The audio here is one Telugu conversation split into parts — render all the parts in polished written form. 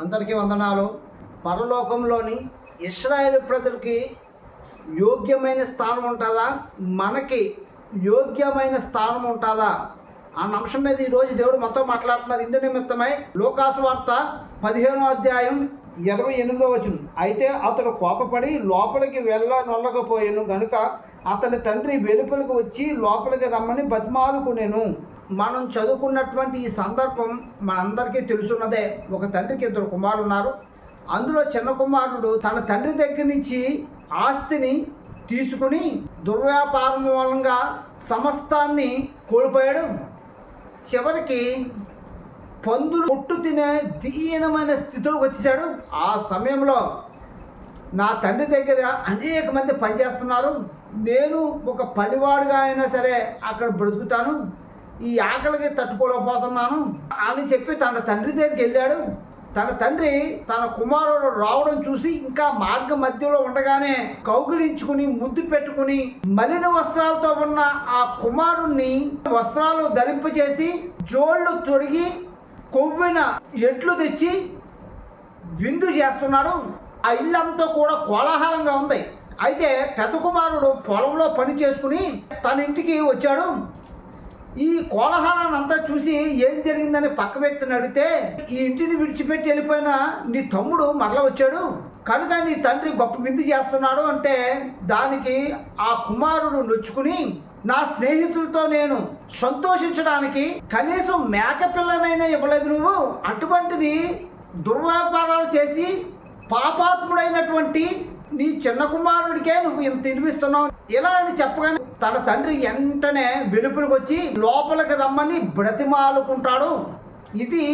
అందరికీ వందనాలు. పరలోకంలోని ఇశ్రాయేలు ప్రజలకి యోగ్యమైన స్థానం ఉంటుందా, మనకి యోగ్యమైన స్థానం ఉంటుందా అన్న అంశం మీద ఈరోజు దేవుడు మొత్తం మాట్లాడుతున్నారు. ఇందు నిమిత్తమై లూకాసు వార్త 15వ అధ్యాయం 28వ వచనం. అయితే అతడు కోపపడి లోపలికి నొల్లకపోయాను గనుక అతని తండ్రి వెలుపలికి వచ్చి లోపలికి రమ్మని బతిమాలుకునేను. మనం చదువుకున్నటువంటి ఈ సందర్భం మనందరికీ తెలుసున్నదే. ఒక తండ్రికి 2 కుమారులు ఉన్నారు. అందులో చిన్న కుమారుడు తన తండ్రి దగ్గర నుంచి ఆస్తిని తీసుకుని దుర్వ్యాపారం మూలంగా సమస్తాన్ని కోల్పోయాడు. చివరికి పందులు పొట్టు తినే దీనమైన స్థితిలోకి వచ్చేసాడు. ఆ సమయంలో నా తండ్రి దగ్గర అనేక మంది పనిచేస్తున్నారు, నేను ఒక పనివాడుగా అయినా సరే అక్కడ బ్రతుకుతాను, ఈ ఆకలికి తట్టుకోలేకపోతున్నాను అని చెప్పి తన తండ్రి దగ్గరికి వెళ్ళాడు. తన తండ్రి తన కుమారుడు రావడం చూసి ఇంకా మార్గ మధ్యలో ఉండగానే కౌగిలించుకుని ముద్దు పెట్టుకుని మలిన వస్త్రాలతో ఉన్న ఆ కుమారుణ్ణి వస్త్రాలు ధరింపజేసి జోళ్ళు తొడిగి కొవ్విన ఎట్లు తెచ్చి విందు చేస్తున్నాడు. ఆ ఇల్లంతా కూడా కోలాహలంగా ఉంది. అయితే పెద్ద కుమారుడు పొలంలో పని చేసుకుని తన ఇంటికి వచ్చాడు. ఈ కోలాహలాన్ని అంతా చూసి ఏం జరిగిందని పక్క వ్యక్తిని అడిగితే, ఈ ఇంటిని విడిచిపెట్టి వెళ్ళిపోయిన నీ తమ్ముడు మరల వచ్చాడు కనుక నీ తండ్రి గొప్ప విందు చేస్తున్నాడు అంటే, దానికి ఆ కుమారుడు నొచ్చుకుని, నా స్నేహితులతో నేను సంతోషించడానికి కనీసం మేకపిల్లనైనా ఇవ్వలేదు నువ్వు, అటువంటిది దుర్వ్యాపారాలు చేసి పాపాత్ముడైనటువంటి నీ చిన్న కుమారుడికే నువ్వు ఇంత తినిపిస్తున్నావు ఇలా అని చెప్పగానే తన తండ్రి వెంటనే వెలుపలికి వచ్చి లోపలికి రమ్మని బ్రతిమాలుకుంటాడు. ఇది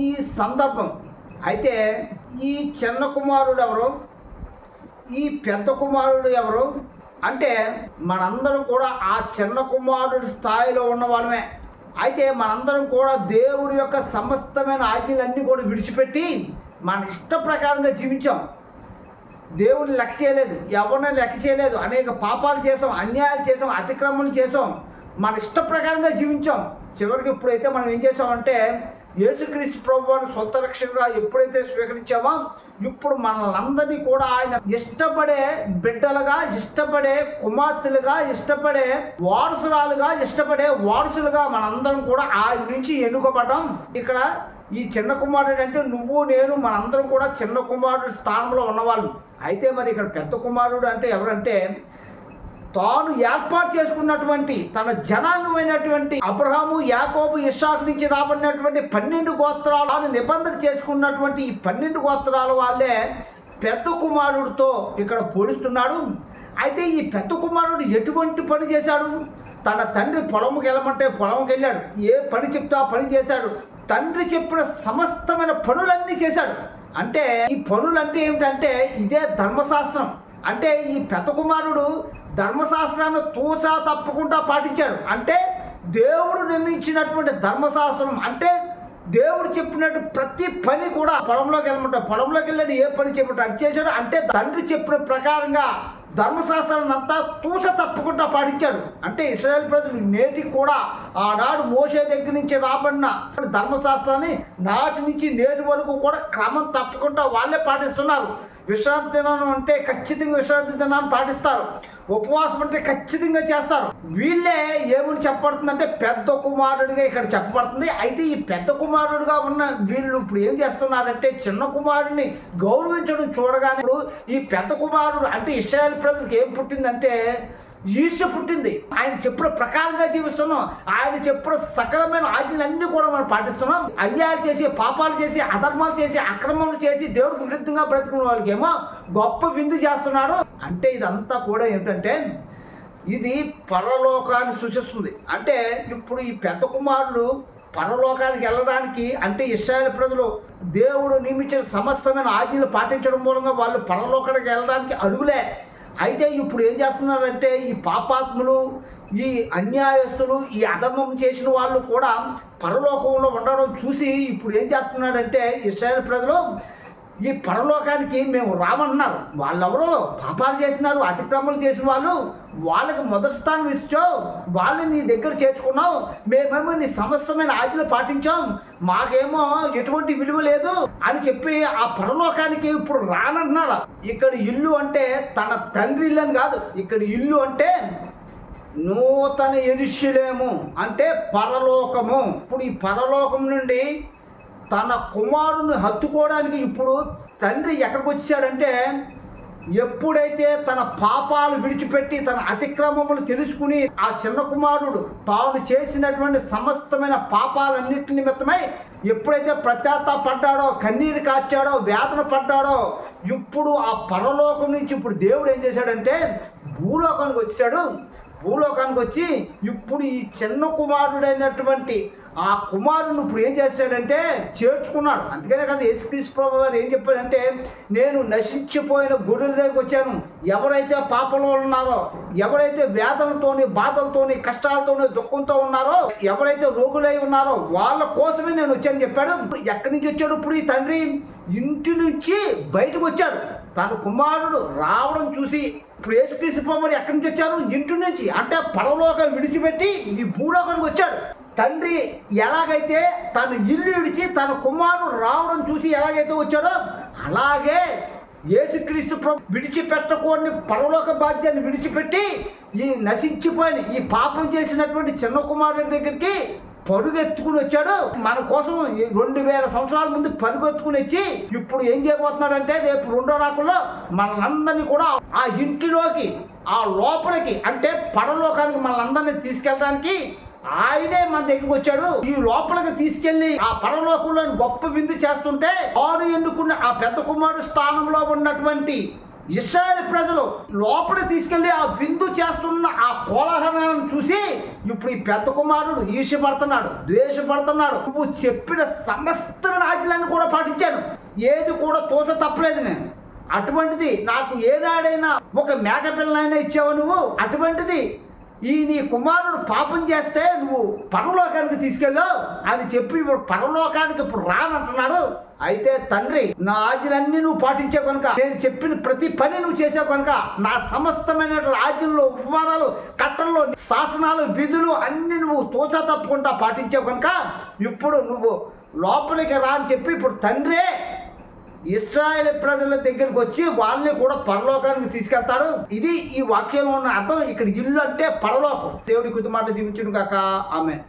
ఈ సందర్భం. అయితే ఈ చిన్న కుమారుడు ఎవరు, ఈ పెద్ద కుమారుడు ఎవరు అంటే, మనందరం కూడా ఆ చిన్న కుమారుడి స్థాయిలో ఉన్న వాళ్ళమే. అయితే మనందరం కూడా దేవుడి యొక్క సమస్తమైన ఆజ్ఞలన్నీ కూడా విడిచిపెట్టి మన ఇష్ట ప్రకారంగా జీవించాం. దేవుడిని లెక్క చేయలేదు, ఎవరిని లెక్క చేయలేదు, అనేక పాపాలు చేసాం, అన్యాయాలు చేసాం, అతిక్రమణలు చేసాం, మన ఇష్ట ప్రకారంగా జీవించాం. చివరికి ఇప్పుడైతే మనం ఏం చేసామంటే, యేసుక్రీస్తు ప్రభువుని సొంత రక్షకుగా ఎప్పుడైతే స్వీకరించామో, ఇప్పుడు మనలందరినీ కూడా ఆయన ఇష్టపడే బిడ్డలుగా, ఇష్టపడే కుమార్తెలుగా, ఇష్టపడే వారసులుగా మనందరం కూడా ఆయన నుంచి ఎన్నుకోబడ్డాం. ఇక్కడ ఈ చిన్న కుమారుడు అంటే నువ్వు నేను మనందరం కూడా చిన్న కుమారుడు స్థానంలో ఉన్నవాళ్ళు. అయితే మరి ఇక్కడ పెద్ద కుమారుడు అంటే ఎవరంటే, తాను ఏర్పాటు చేసుకున్నటువంటి తన జనాంగమైనటువంటి అబ్రహాము, యాకోబు, ఇస్సాకు నుంచి రాబడినటువంటి 12 గోత్రాలను నిబంధన చేసుకున్నటువంటి ఈ 12 గోత్రాల వాళ్ళే పెద్ద కుమారుడితో ఇక్కడ పోలుస్తున్నాడు. అయితే ఈ పెద్ద కుమారుడు ఎటువంటి పని చేశాడు? తన తండ్రి పొలంకి వెళ్ళమంటే పొలంకి వెళ్ళాడు, ఏ పని చెప్తే ఆ పని చేశాడు, తండ్రి చెప్పిన సమస్తమైన పనులన్నీ చేశాడు. అంటే ఈ పనులు అంటే ఏమిటంటే ఇదే ధర్మశాస్త్రం. అంటే ఈ పెద్ద కుమారుడు ధర్మశాస్త్రాన్ని తూచా తప్పకుండా పాటించాడు. అంటే దేవుడు నిర్ణయించినటువంటి ధర్మశాస్త్రం, అంటే దేవుడు చెప్పినట్టు ప్రతి పని కూడా పొలంలోకి వెళ్ళాడు, ఏ పని చెప్పినట్టు అది చేశాడు. అంటే తండ్రి చెప్పిన ప్రకారంగా ధర్మశాస్త్రాన్ని అంతా తూచ తప్పకుండా పాటించాడు. అంటే ఇశ్రాయేలు ప్రజలు నేటికి కూడా ఆనాడు మోషే దగ్గర నుంచి రాబడిన ధర్మశాస్త్రాన్ని నాటి నుంచి నేటి వరకు కూడా క్రమం తప్పకుండా వాళ్ళే పాటిస్తున్నారు. విశ్రాంతి దినం అంటే ఖచ్చితంగా విశ్రాంతి దినాన్ని పాటిస్తారు, ఉపవాసం అంటే ఖచ్చితంగా చేస్తారు. వీళ్ళే ఏమని చెప్పబడుతుందంటే పెద్ద కుమారుడిగా ఇక్కడ చెప్పబడుతుంది. అయితే ఈ పెద్ద కుమారుడుగా ఉన్న వీళ్ళు ఇప్పుడు ఏం చేస్తున్నారంటే, చిన్న కుమారుడిని గౌరవించడం చూడగానే ఈ పెద్ద కుమారుడు అంటే ఇశ్రాయేలు ప్రజలకు ఏం పుట్టిందంటే ఈర్ష్య పుట్టింది. ఆయన చెప్పిన ప్రకారంగా జీవిస్తున్నాం, ఆయన చెప్పిన సకలమైన ఆజ్ఞలన్నీ కూడా మనం పాటిస్తున్నాం. అన్యాయాలు చేసి, పాపాలు చేసి, అధర్మాలు చేసి, అక్రమాలు చేసి దేవుడికి విరుద్ధంగా బ్రతుకున్న వాళ్ళకేమో గొప్ప విందు చేస్తున్నాడు. అంటే ఇదంతా కూడా ఏంటంటే ఇది పరలోకాన్ని సూచిస్తుంది. అంటే ఇప్పుడు ఈ పెద్ద కుమారుడు పరలోకానికి వెళ్ళడానికి, అంటే ఇశ్రాయేలు ప్రజలు దేవుడు నియమించిన సమస్తమైన ఆజ్ఞలు పాటించడం మూలంగా వాళ్ళు పరలోకానికి వెళ్ళడానికి అడుగులే. అయితే ఇప్పుడు ఏం చేస్తున్నారంటే ఈ పాపాత్ములు, ఈ అన్యాయస్తులు, ఈ అధర్మం చేసిన వాళ్ళు కూడా పరలోకంలో ఉండడం చూసి ఇప్పుడు ఏం చేస్తున్నాడంటే ఇశ్రాయేలు ప్రజలు ఈ పరలోకానికి మేము రామంటున్నారు. వాళ్ళెవరో పాపాలు చేసినారు, అతిక్రమలు చేసిన వాళ్ళు, వాళ్ళకి మొదటి స్థానం ఇచ్చావు, వాళ్ళని నీ దగ్గర చేర్చుకున్నావు, మేమేమో నీ సమస్తమైన ఆజ్ఞలు పాటించాం, మాకేమో ఎటువంటి విలువ లేదు అని చెప్పి ఆ పరలోకానికి ఇప్పుడు రానంటున్నారు. ఇక్కడ ఇల్లు అంటే తన తండ్రి ఇల్లు అని కాదు, ఇక్కడ ఇల్లు అంటే నూతన యెరూషలేము అంటే పరలోకము. ఇప్పుడు ఈ పరలోకం నుండి తన కుమారుని హత్తుకోవడానికి ఇప్పుడు తండ్రి ఎక్కడికి వచ్చాడంటే, ఎప్పుడైతే తన పాపాలు విడిచిపెట్టి తన అతిక్రమములు తెలుసుకుని ఆ చిన్న కుమారుడు తాను చేసినటువంటి సమస్తమైన పాపాలన్నిటి నిమిత్తమై ఎప్పుడైతే పడ్డాడో, కన్నీరు కార్చాడో, వేదన పడ్డాడో, ఇప్పుడు ఆ పరలోకం నుంచి ఇప్పుడు దేవుడు ఏం చేశాడంటే భూలోకానికి వచ్చాడు. భూలోకానికి వచ్చి ఇప్పుడు ఈ చిన్న కుమారుడైనటువంటి ఆ కుమారుని ఇప్పుడు ఏం చేశాడంటే చేర్చుకున్నాడు. అందుకనే కదా యేసుక్రీస్తు ప్రభువు వారు ఏం చెప్పాడంటే, నేను నశించిపోయిన గొర్రెల దగ్గరికి వచ్చాను. ఎవరైతే పాపంలో ఉన్నారో, ఎవరైతే వేదనతోని, బాధలతోని, కష్టాలతోని, దుఃఖంతో ఉన్నారో, ఎవరైతే రోగులై ఉన్నారో వాళ్ళ కోసమే నేను వచ్చాను చెప్పాడు. ఎక్కడి నుంచి వచ్చాడు ఇప్పుడు ఈ తండ్రి? ఇంటి నుంచి బయటకు వచ్చాడు. తన కుమారుడు రావడం చూసి ఇప్పుడు యేసుక్రీస్తు ప్రభువు ఎక్కడి నుంచి వచ్చారు? ఇంటి నుంచి, అంటే పరలోకం విడిచిపెట్టి ఈ భూలోకానికి వచ్చాడు. తండ్రి ఎలాగైతే తన ఇల్లు విడిచి తన కుమారుడు రావడం చూసి ఎలాగైతే వచ్చాడో, అలాగే యేసుక్రీస్తు ప్రభు విడిచిపెట్టకూడని పరలోక బాధ్యాన్ని విడిచిపెట్టి ఈ నశించిపోయిన ఈ పాపం చేసినటువంటి చిన్న కుమారుడి దగ్గరికి పరుగెత్తుకుని వచ్చాడు. మన కోసం 2000 సంవత్సరాల ముందు పరుగెత్తుకుని వచ్చి ఇప్పుడు ఏం చేయబోతున్నాడంటే రేపు రెండో రాకుల్లో మనందరినీ కూడా ఆ ఇంటిలోకి, ఆ లోపలికి, అంటే పరలోకానికి మనందరినీ తీసుకెళ్ళడానికి ఆయనే మన దగ్గరికి వచ్చాడు. ఈ లోపలికి తీసుకెళ్లి ఆ పరలోకంలో గొప్ప విందు చేస్తుంటే వారు ఎన్నుకున్న ఆ పెద్ద కుమారుడు స్థానంలో ఉన్నటువంటి ఇశ్రాయేలు ప్రజలు లోపలికి తీసుకెళ్లి ఆ విందు చేస్తున్న ఆ కోలాహలాన్ని చూసి ఇప్పుడు ఈ పెద్ద కుమారుడు ఈర్ష్యపడుతున్నాడు, ద్వేషపడుతున్నాడు. నువ్వు చెప్పిన సమస్త ఆజ్ఞలను కూడా పాటించాను, ఏది కూడా తోస తప్పలేదు నేను. అటువంటిది నాకు ఏనాడైనా ఒక మేక పిల్లనైనా ఇచ్చావు నువ్వు. అటువంటిది ఈ నీ కుమారుడు పాపం చేస్తే నువ్వు పరలోకానికి తీసుకెళ్ళావు అని చెప్పి ఇప్పుడు పరలోకానికి ఇప్పుడు రానంటున్నాడు. అయితే తండ్రి, నా ఆజ్ఞలన్నీ నువ్వు పాటించావు కనుక, నేను చెప్పిన ప్రతి పని నువ్వు చేసావు కనుక, నా సమస్తమైన ఆజ్ఞలు, ఉపమానాలు, కట్టల్లో, శాసనాలు, విధులు అన్ని నువ్వు తోచా తప్పకుండా పాటించావు కనుక ఇప్పుడు నువ్వు లోపలికి రా అని చెప్పి ఇప్పుడు తండ్రే ఇశ్రాయేలు ప్రజల దగ్గరికి వచ్చి వాళ్ళని కూడా పరలోకానికి తీసుకెళ్తాడు. ఇది ఈ వాక్యంలో ఉన్న అర్థం. ఇక్కడ ఇల్లు అంటే పరలోకం. దేవుడి కొద్ది మాట దీవించును గాక. ఆమేన్.